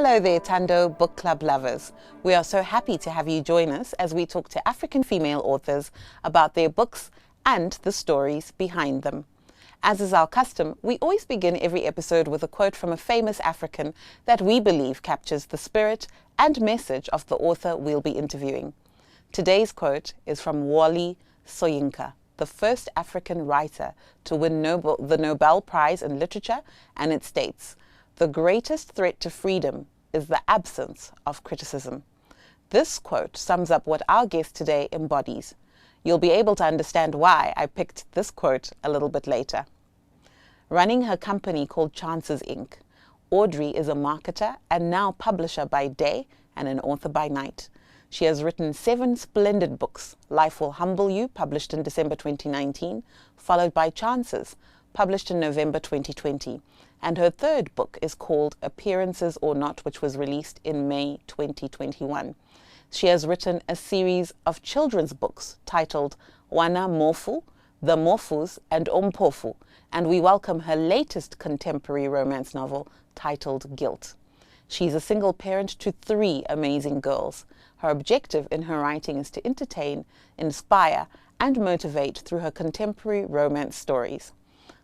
Hello there, Thando Book Club lovers. We are so happy to have you join us as we talk to African female authors about their books and the stories behind them. As is our custom, we always begin every episode with a quote from a famous African that we believe captures the spirit and message of the author we'll be interviewing. Today's quote is from Wally Soyinka, the first African writer to win the Nobel Prize in Literature, and it states, "The greatest threat to freedom is the absence of criticism." This quote sums up what our guest today embodies. You'll be able to understand why I picked this quote a little bit later. Running her company called Chances Inc., Audrey is a marketer and now publisher by day and an author by night. She has written 7 splendid books: Life Will Humble You, published in December 2019, followed by Chances, published in November 2020. And her third book is called Appearances or Not, which was released in May 2021. She has written a series of children's books titled Wana Mofu, The Mofus, and Ompofu, and we welcome her latest contemporary romance novel titled Guilt. She's a single parent to 3 amazing girls. Her objective in her writing is to entertain, inspire, and motivate through her contemporary romance stories.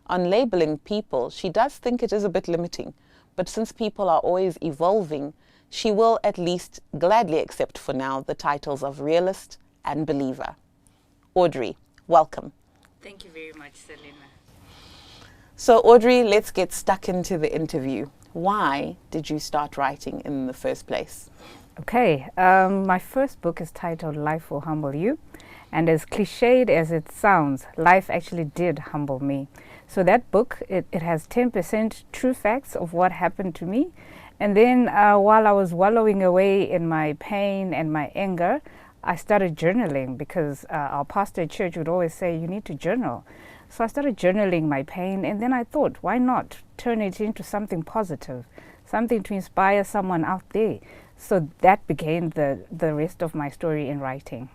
On labeling people, she does think it is a bit limiting, but since people are always evolving, she will at least gladly accept for now the titles of Realist and Believer. Audrey, welcome. Thank you very much, Selena. So Audrey, let's get stuck into the interview. Why did you start writing in the first place? Okay, my first book is titled Life Will Humble You, and as cliched as it sounds, life actually did humble me. So that book, it has 10% true facts of what happened to me. And then while I was wallowing away in my pain and my anger, I started journaling because our pastor at church would always say, you need to journal. So I started journaling my pain, and then I thought, why not turn it into something positive, something to inspire someone out there? So that became the rest of my story in writing.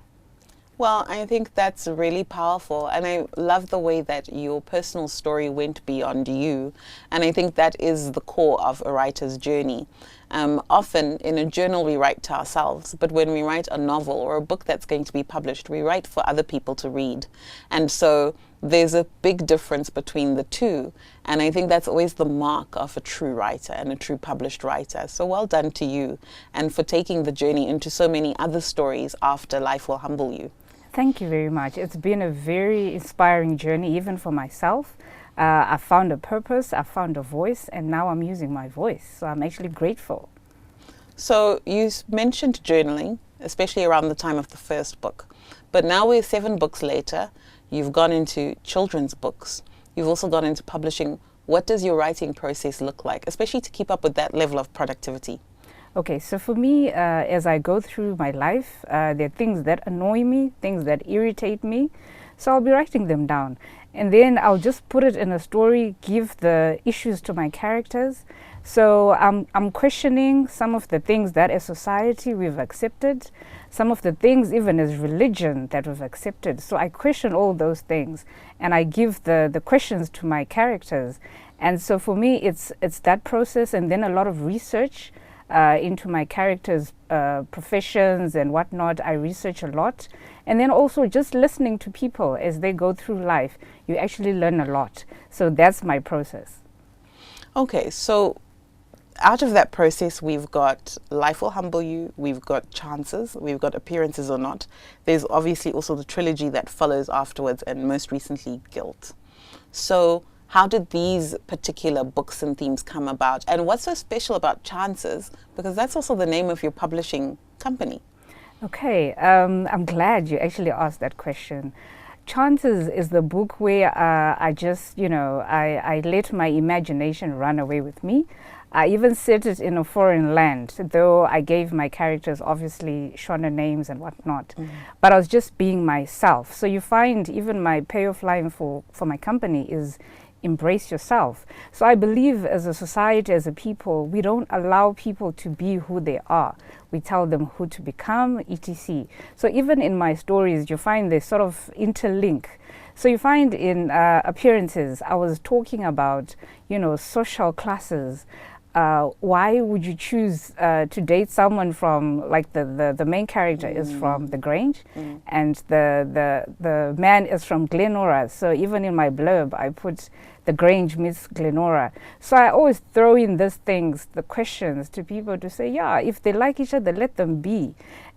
Well, I think that's really powerful, and I love the way that your personal story went beyond you, and I think that is the core of a writer's journey. Often in a journal we write to ourselves, but when we write a novel or a book that's going to be published, we write for other people to read. And so there's a big difference between the two, and I think that's always the mark of a true writer and a true published writer. So well done to you, and for taking the journey into so many other stories after Life Will Humble You. Thank you very much. It's been a very inspiring journey, even for myself. I found a purpose, I found a voice, and now I'm using my voice. So I'm actually grateful. So you mentioned journaling, especially around the time of the first book. But now we're 7 books later. You've gone into children's books. You've also gone into publishing. What does your writing process look like, especially to keep up with that level of productivity? Okay, so for me, as I go through my life, there are things that annoy me, things that irritate me. So I'll be writing them down. And then I'll just put it in a story, give the issues to my characters. So I'm questioning some of the things that as society we've accepted, some of the things even as religion that we've accepted. So I question all those things, and I give the questions to my characters. And so for me, it's that process, and then a lot of research into my characters' professions and whatnot. I research a lot. And then also just listening to people as they go through life, you actually learn a lot. So that's my process. Okay, so out of that process, we've got Life Will Humble You, we've got Chances, we've got Appearances or Not. There's obviously also the trilogy that follows afterwards, and most recently, Guilt. So how did these particular books and themes come about? And what's so special about Chances? Because that's also the name of your publishing company. Okay, I'm glad you actually asked that question. Chances is the book where I just, I let my imagination run away with me. I even set it in a foreign land, though I gave my characters obviously Shona names and whatnot. But I was just being myself. So you find even my payoff line for my company is embrace yourself. So I believe as a society, as a people, we don't allow people to be who they are. We tell them who to become, etc. So even in my stories, you find they sort of interlink. So you find in Appearances, I was talking about, social classes, why would you choose to date someone from, like, the main character is from the Grange, and the man is from Glenora. So even in my blurb, I put the Grange meets Glenora. So I always throw in these things, the questions, to people to say, yeah, if they like each other, let them be.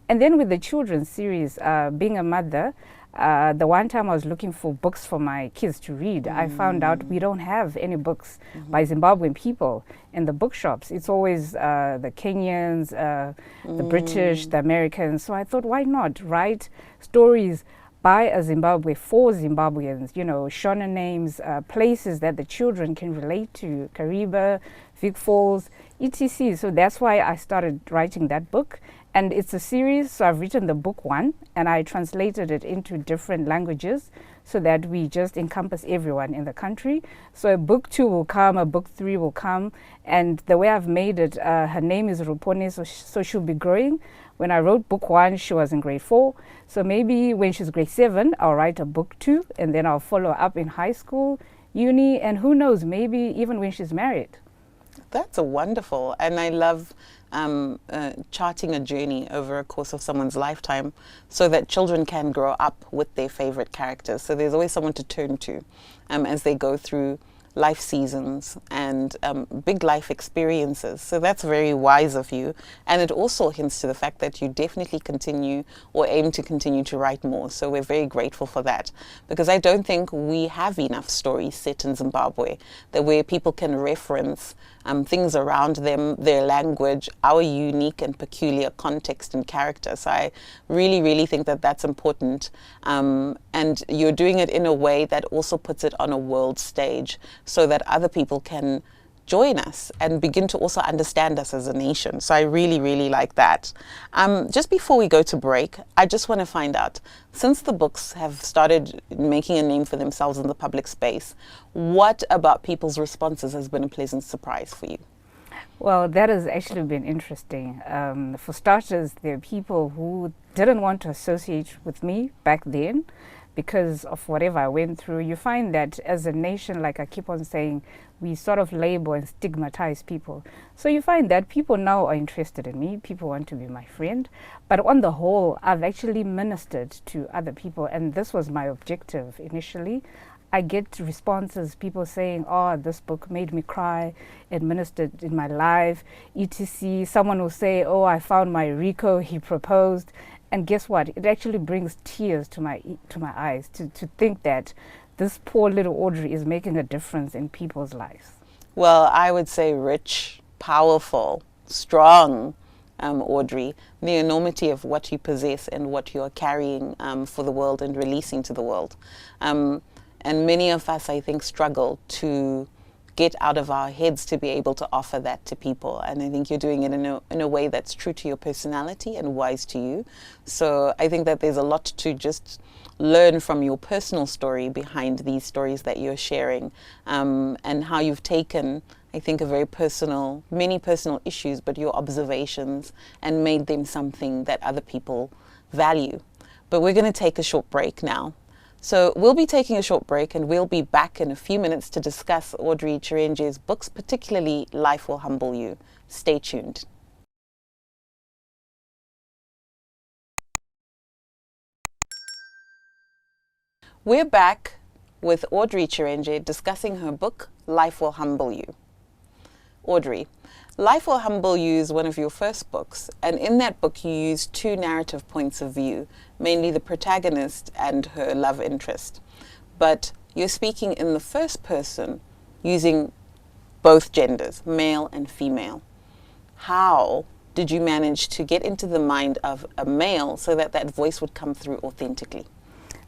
And then with the children's series, being a mother, the one time I was looking for books for my kids to read, I found out we don't have any books by Zimbabwean people in the bookshops. It's always the Kenyans, the British, the Americans. So I thought, why not write stories by a Zimbabwe for Zimbabweans, you know, Shona names, places that the children can relate to, Kariba, Vic Falls, etc. So that's why I started writing that book. And it's a series, so I've written the book 1 and I translated it into different languages so that we just encompass everyone in the country. So a book 2 will come, a book 3 will come, and the way I've made it, her name is Rupone, so she'll be growing. When I wrote book 1, she was in grade 4. So maybe when she's grade 7, I'll write a book 2, and then I'll follow up in high school, uni, and who knows, maybe even when she's married. That's a wonderful, and I love charting a journey over a course of someone's lifetime so that children can grow up with their favorite characters. So there's always someone to turn to as they go through life seasons and big life experiences. So that's very wise of you. And it also hints to the fact that you definitely continue or aim to continue to write more. So we're very grateful for that, because I don't think we have enough stories set in Zimbabwe that where people can reference things around them, their language, our unique and peculiar context and character. So I really, really think that that's important. And you're doing it in a way that also puts it on a world stage so that other people can join us and begin to also understand us as a nation. So I really, really like that. Just before we go to break, I just want to find out, since the books have started making a name for themselves in the public space, what about people's responses has been a pleasant surprise for you? Well, that has actually been interesting. For starters, there are people who didn't want to associate with me back then because of whatever I went through. You find that as a nation, like I keep on saying, we sort of label and stigmatize people. So you find that people now are interested in me, people want to be my friend. But on the whole, I've actually ministered to other people, and this was my objective initially. I get responses, people saying, oh, this book made me cry, it ministered in my life, etc. Someone will say, oh, I found my Rico, he proposed. And guess what? It actually brings tears to my eyes to think that this poor little Audrey is making a difference in people's lives. Well, I would say rich, powerful, strong, Audrey, the enormity of what you possess and what you are carrying for the world and releasing to the world. And many of us, I think, struggle to get out of our heads to be able to offer that to people. And I think you're doing it in a way that's true to your personality and wise to you. So I think that there's a lot to just learn from your personal story behind these stories that you're sharing, and how you've taken, I think, many personal issues, but your observations, and made them something that other people value. But we're going to take a short break now. So we'll be taking a short break, and we'll be back in a few minutes to discuss Audrey Chirenje's books, particularly Life Will Humble You. Stay tuned. We're back with Audrey Chirenje discussing her book, Life Will Humble You. Audrey, Life Will Humble You is one of your first books, and in that book you use two narrative points of view, mainly the protagonist and her love interest. But you're speaking in the first person using both genders, male and female. How did you manage to get into the mind of a male so that that voice would come through authentically?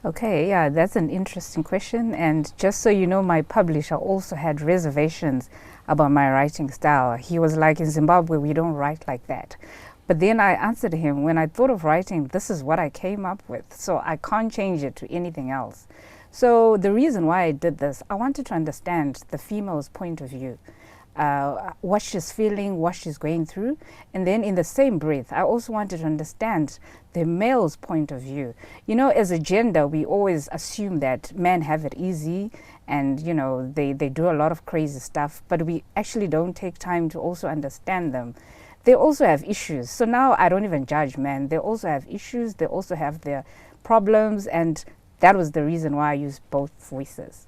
Okay, yeah, that's an interesting question. And just so you know, my publisher also had reservations about my writing style. He was like, in Zimbabwe, we don't write like that. But then I answered him, when I thought of writing, this is what I came up with. So I can't change it to anything else. So the reason why I did this, I wanted to understand the female's point of view. what she's feeling, what she's going through. And then in the same breath, I also wanted to understand the male's point of view. You know, as a gender, we always assume that men have it easy and, you know, they do a lot of crazy stuff, but we actually don't take time to also understand them. They also have issues. So now I don't even judge men. They also have issues. They also have their problems. And that was the reason why I used both voices.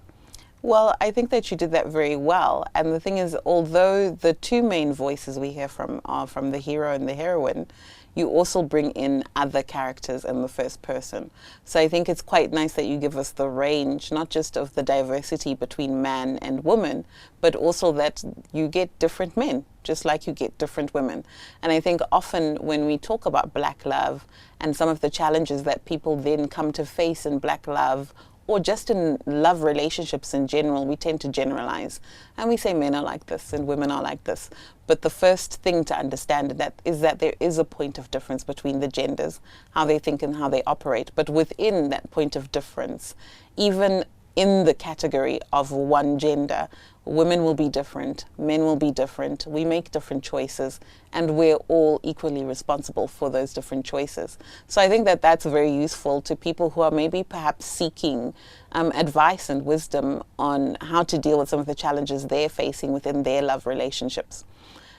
Well, I think that you did that very well. And the thing is, although the two main voices we hear from are from the hero and the heroine, you also bring in other characters in the first person. So I think it's quite nice that you give us the range, not just of the diversity between man and woman, but also that you get different men, just like you get different women. And I think often when we talk about Black love and some of the challenges that people then come to face in Black love, or just in love relationships in general, we tend to generalize. And we say men are like this and women are like this. But the first thing to understand is that there is a point of difference between the genders, how they think and how they operate. But within that point of difference, even in the category of one gender, women will be different, men will be different, we make different choices, and we're all equally responsible for those different choices. So I think that that's very useful to people who are maybe perhaps seeking advice and wisdom on how to deal with some of the challenges they're facing within their love relationships.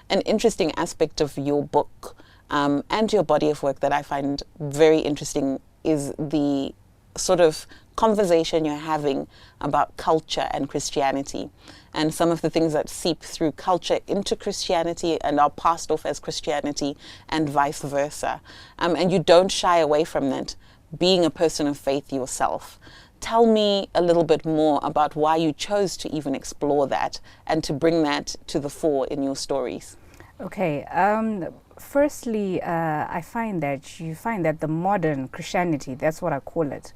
An interesting aspect of your book and your body of work that I find very interesting is the sort of conversation you're having about culture and Christianity, and some of the things that seep through culture into Christianity and are passed off as Christianity, and vice versa. And you don't shy away from that, being a person of faith yourself. Tell me a little bit more about why you chose to even explore that and to bring that to the fore in your stories. Okay. Firstly, I find that the modern Christianity, that's what I call it,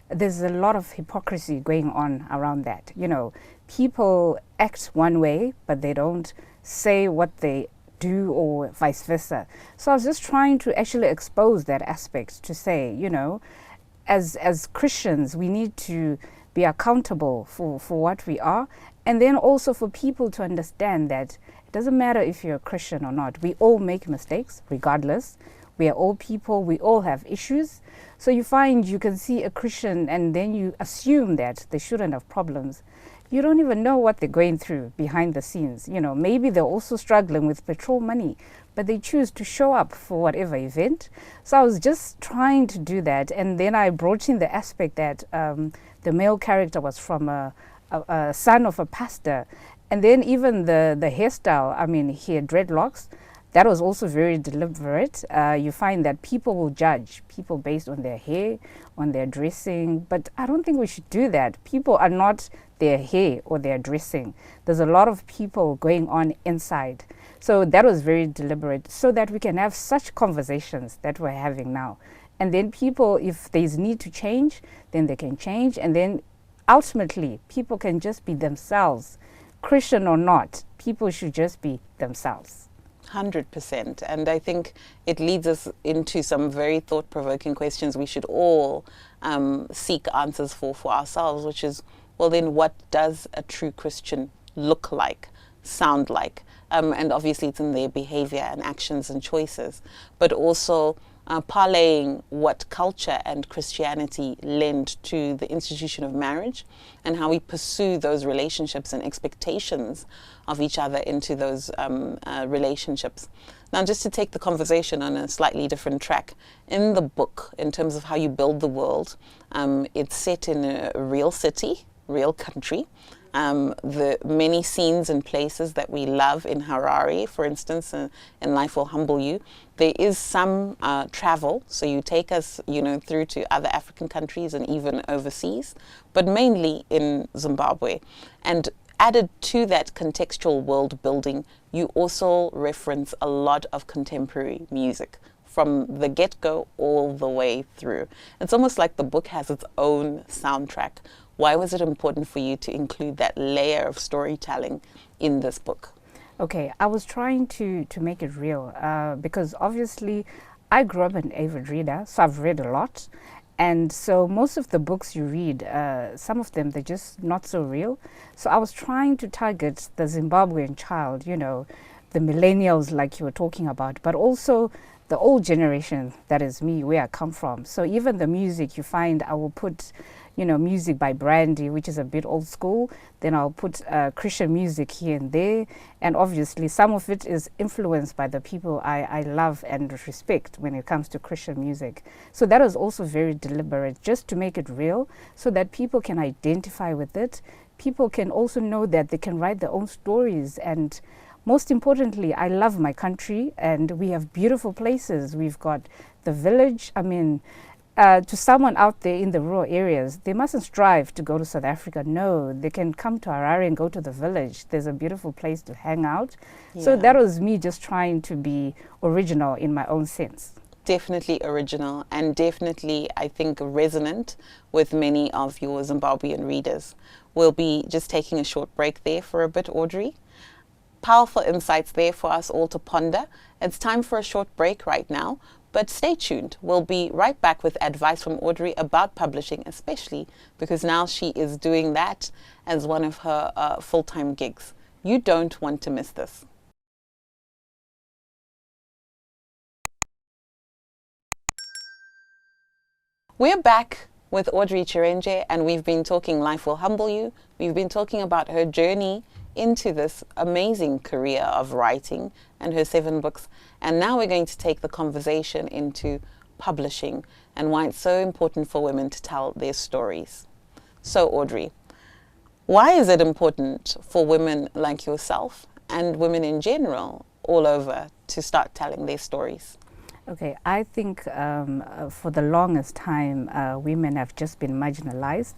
there's a lot of hypocrisy going on around that. You know, people act one way, but they don't say what they do, or vice versa. So I was just trying to actually expose that aspect to say, you know, as Christians, we need to be accountable for what we are, and then also for people to understand that it doesn't matter if you're a Christian or not. We all make mistakes regardless. We are all people, we all have issues. So you find you can see a Christian and then you assume that they shouldn't have problems. You don't even know what they're going through behind the scenes. You know, maybe they're also struggling with petrol money, but they choose to show up for whatever event. So I was just trying to do that. And then I brought in the aspect that the male character was from a son of a pastor. And then even the hairstyle, I mean, he had dreadlocks. That was also very deliberate. You find that people will judge people based on their hair, on their dressing, but I don't think we should do that. People are not their hair or their dressing. There's a lot of people going on inside. So that was very deliberate, so that we can have such conversations that we're having now. And then people, if there's need to change, then they can change. And then ultimately, people can just be themselves. Christian or not, people should just be themselves. 100%. And I think it leads us into some very thought-provoking questions we should all seek answers for ourselves, which is, well, then what does a true Christian look like, sound like? And obviously it's in their behavior and actions and choices, but also parlaying what culture and Christianity lend to the institution of marriage and how we pursue those relationships and expectations of each other into those relationships. Now, just to take the conversation on a slightly different track, in the book, in terms of how you build the world, it's set in a real city, real country. The many scenes and places that we love in Harare, for instance, in Life Will Humble You, there is some travel, so you take us, through to other African countries and even overseas, but mainly in Zimbabwe. And added to that contextual world building, you also reference a lot of contemporary music from the get-go all the way through. It's almost like the book has its own soundtrack. Why was it important for you to include that layer of storytelling in this book? Okay, I was trying to make it real because obviously I grew up an avid reader, so I've read a lot. And so most of the books you read, some of them, they're just not so real. So I was trying to target the Zimbabwean child, you know, the millennials like you were talking about, but also the old generation, that is me, where I come from. So even the music you find, I will put, you know, music by Brandy, which is a bit old school. Then I'll put Christian music here and there. And obviously some of it is influenced by the people I love and respect when it comes to Christian music. So that was also very deliberate, just to make it real so that people can identify with it. People can also know that they can write their own stories. And most importantly, I love my country and we have beautiful places. We've got the village. I mean, to someone out there in the rural areas, they mustn't strive to go to South Africa. No, they can come to Harare and go to the village. There's a beautiful place to hang out. Yeah. So that was me just trying to be original in my own sense. Definitely original and definitely, I think, resonant with many of your Zimbabwean readers. We'll be just taking a short break there for a bit, Audrey. Powerful insights there for us all to ponder. It's time for a short break right now, but stay tuned. We'll be right back with advice from Audrey about publishing, especially because now she is doing that as one of her full-time gigs. You don't want to miss this. We're back with Audrey Chirenje, and we've been talking Life Will Humble You. We've been talking about her journey into this amazing career of writing and her 7 books. And now we're going to take the conversation into publishing and why it's so important for women to tell their stories. So Audrey, why is it important for women like yourself and women in general all over to start telling their stories? Okay, I think for the longest time, women have just been marginalized,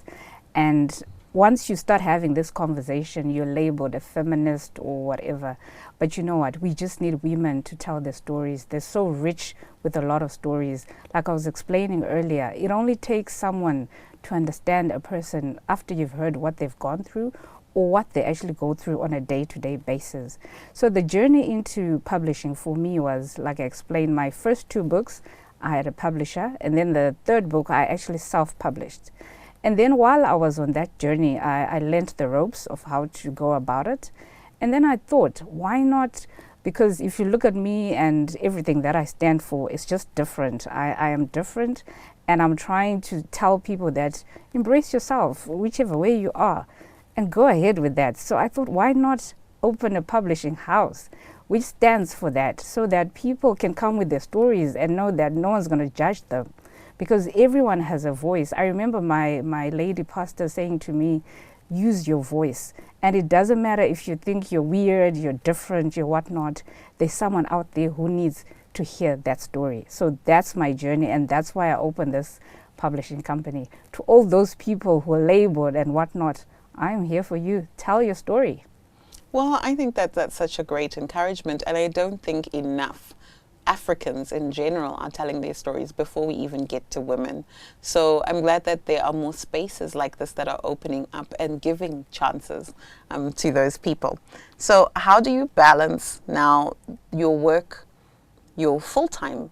and once you start having this conversation, you're labeled a feminist or whatever. But you know what? We just need women to tell their stories. They're so rich with a lot of stories. Like I was explaining earlier, it only takes someone to understand a person after you've heard what they've gone through or what they actually go through on a day-to-day basis. So the journey into publishing for me was, like I explained, my first 2 books, I had a publisher, and then the 3rd book I actually self-published. And then while I was on that journey, I learned the ropes of how to go about it. And then I thought, why not? Because if you look at me and everything that I stand for, it's just different. I am different, and I'm trying to tell people that embrace yourself, whichever way you are, and go ahead with that. So I thought, why not open a publishing house which stands for that, so that people can come with their stories and know that no one's going to judge them. Because everyone has a voice. I remember my lady pastor saying to me, use your voice. And it doesn't matter if you think you're weird, you're different, you're whatnot. There's someone out there who needs to hear that story. So that's my journey, and that's why I opened this publishing company. To all those people who are labeled and whatnot, I'm here for you. Tell your story. Well, I think that that's such a great encouragement, and I don't think enough Africans in general are telling their stories before we even get to women. So I'm glad that there are more spaces like this that are opening up and giving chances to those people. So how do you balance now your work, your full-time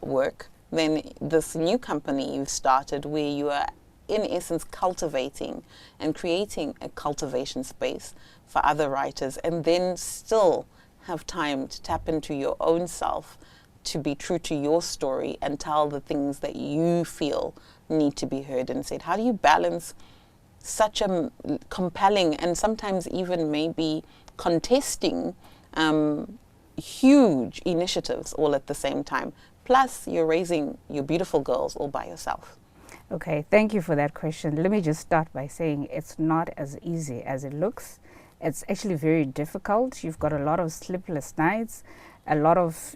work, then this new company you've started where you are in essence cultivating and creating a cultivation space for other writers, and then still have time to tap into your own self, to be true to your story and tell the things that you feel need to be heard and said? How do you balance such a compelling and sometimes even maybe contesting huge initiatives all at the same time? Plus, you're raising your beautiful girls all by yourself. Okay, thank you for that question. Let me just start by saying it's not as easy as it looks. It's actually very difficult. You've got a lot of sleepless nights, a lot of,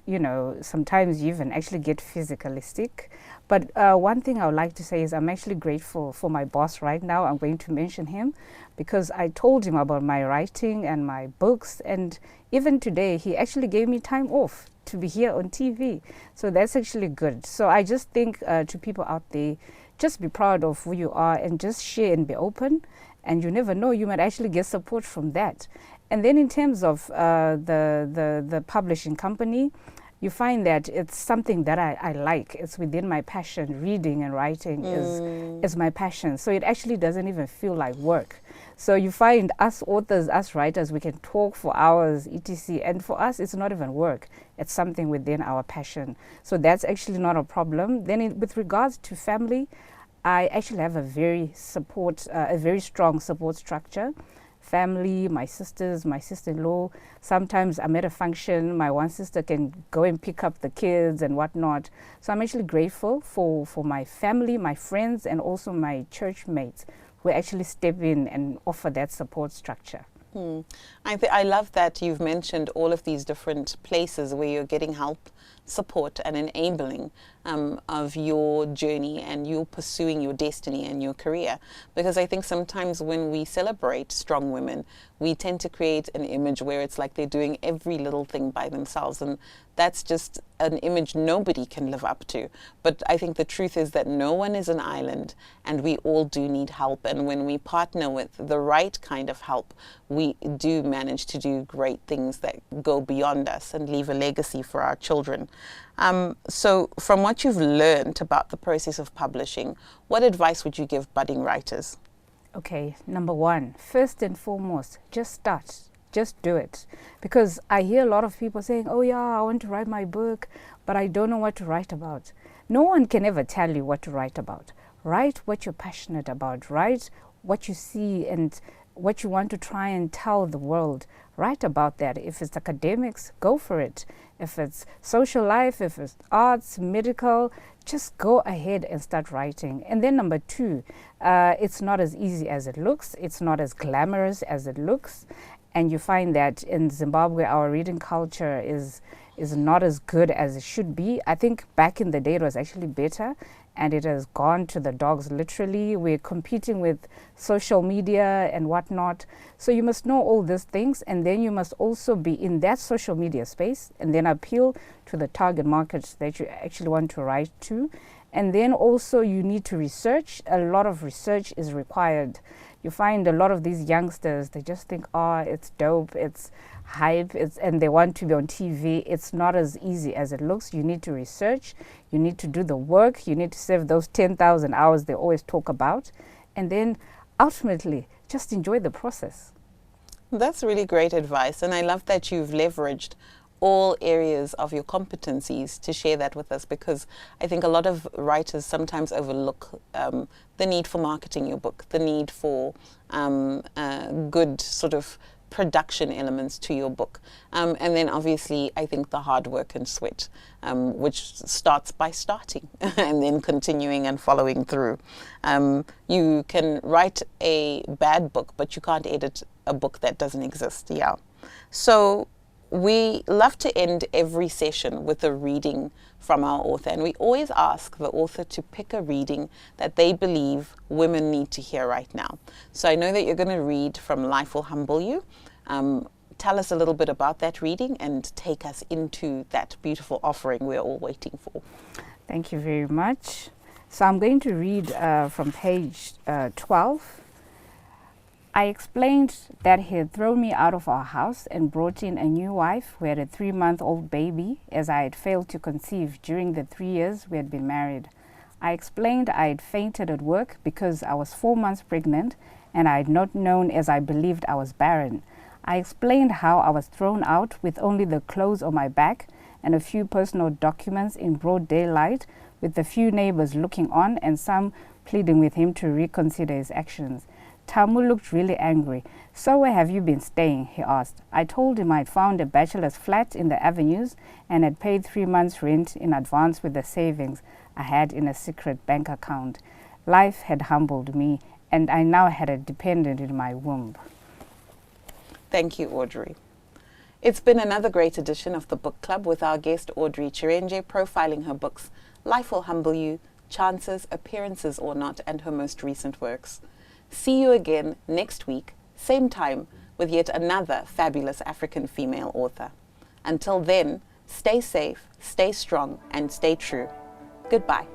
sometimes you even actually get physically sick. But one thing I would like to say is I'm actually grateful for my boss right now. I'm going to mention him because I told him about my writing and my books, and even today he actually gave me time off to be here on TV. So that's actually good. So I just think to people out there, just be proud of who you are and just share and be open. And you never know, you might actually get support from that. And then in terms of the publishing company, you find that it's something that I like. It's within my passion. Reading and writing is my passion. So it actually doesn't even feel like work. So you find us authors, us writers, we can talk for hours, etc. And for us, it's not even work. It's something within our passion. So that's actually not a problem. Then with regards to family, I actually have a very strong support structure. Family, my sisters, my sister-in-law. Sometimes I'm at a function, my one sister can go and pick up the kids and whatnot. So I'm actually grateful for my family, my friends, and also my church mates who actually step in and offer that support structure. I love that you've mentioned all of these different places where you're getting help, support and enabling of your journey and you pursuing your destiny and your career. Because I think sometimes when we celebrate strong women, we tend to create an image where it's like they're doing every little thing by themselves, and that's just an image nobody can live up to. But I think the truth is that no one is an island and we all do need help. And when we partner with the right kind of help, we do manage to do great things that go beyond us and leave a legacy for our children. So from what you've learned about the process of publishing, what advice would you give budding writers? Okay, number one, first and foremost, just start. Just do it. Because I hear a lot of people saying, oh yeah, I want to write my book, but I don't know what to write about. No one can ever tell you what to write about. Write what you're passionate about. Write what you see and what you want to try and tell the world. Write about that. If it's academics, go for it. If it's social life, if it's arts, medical, just go ahead and start writing. And then number two, it's not as easy as it looks. It's not as glamorous as it looks. And you find that in Zimbabwe, our reading culture is not as good as it should be. I think back in the day, it was actually better, and it has gone to the dogs, literally. We're competing with social media and whatnot. So you must know all these things, and then you must also be in that social media space, and then appeal to the target markets that you actually want to write to. And then also you need to research. A lot of research is required. You find a lot of these youngsters, they just think, oh, it's dope, it's hype, and they want to be on TV. It's not as easy as it looks. You need to research, you need to do the work, you need to save those 10,000 hours they always talk about, and then ultimately just enjoy the process. That's really great advice, and I love that you've leveraged all areas of your competencies to share that with us, because I think a lot of writers sometimes overlook the need for marketing your book, the need for good sort of production elements to your book. And then obviously I think the hard work and sweat, which starts by starting and then continuing and following through. You can write a bad book, but you can't edit a book that doesn't exist. Yeah. So we love to end every session with a reading from our author, and we always ask the author to pick a reading that they believe women need to hear right now. So I know that you're going to read from Life Will Humble You. Tell us a little bit about that reading and take us into that beautiful offering we're all waiting for. Thank you very much. So I'm going to read from page 12. I explained that he had thrown me out of our house and brought in a new wife who had a 3-month-old baby, as I had failed to conceive during the 3 years we had been married. I explained I had fainted at work because I was 4 months pregnant and I had not known, as I believed I was barren. I explained how I was thrown out with only the clothes on my back and a few personal documents in broad daylight, with a few neighbors looking on and some pleading with him to reconsider his actions. Tamu looked really angry. So where have you been staying? He asked. I told him I had found a bachelor's flat in the avenues and had paid 3 months' rent in advance with the savings I had in a secret bank account. Life had humbled me, and I now had a dependent in my womb. Thank you, Audrey. It's been another great edition of the Book Club with our guest Audrey Chirenje, profiling her books Life Will Humble You, Chances, Appearances or Not, and her most recent works. See you again next week, same time, with yet another fabulous African female author. Until then, stay safe, stay strong, and stay true. Goodbye.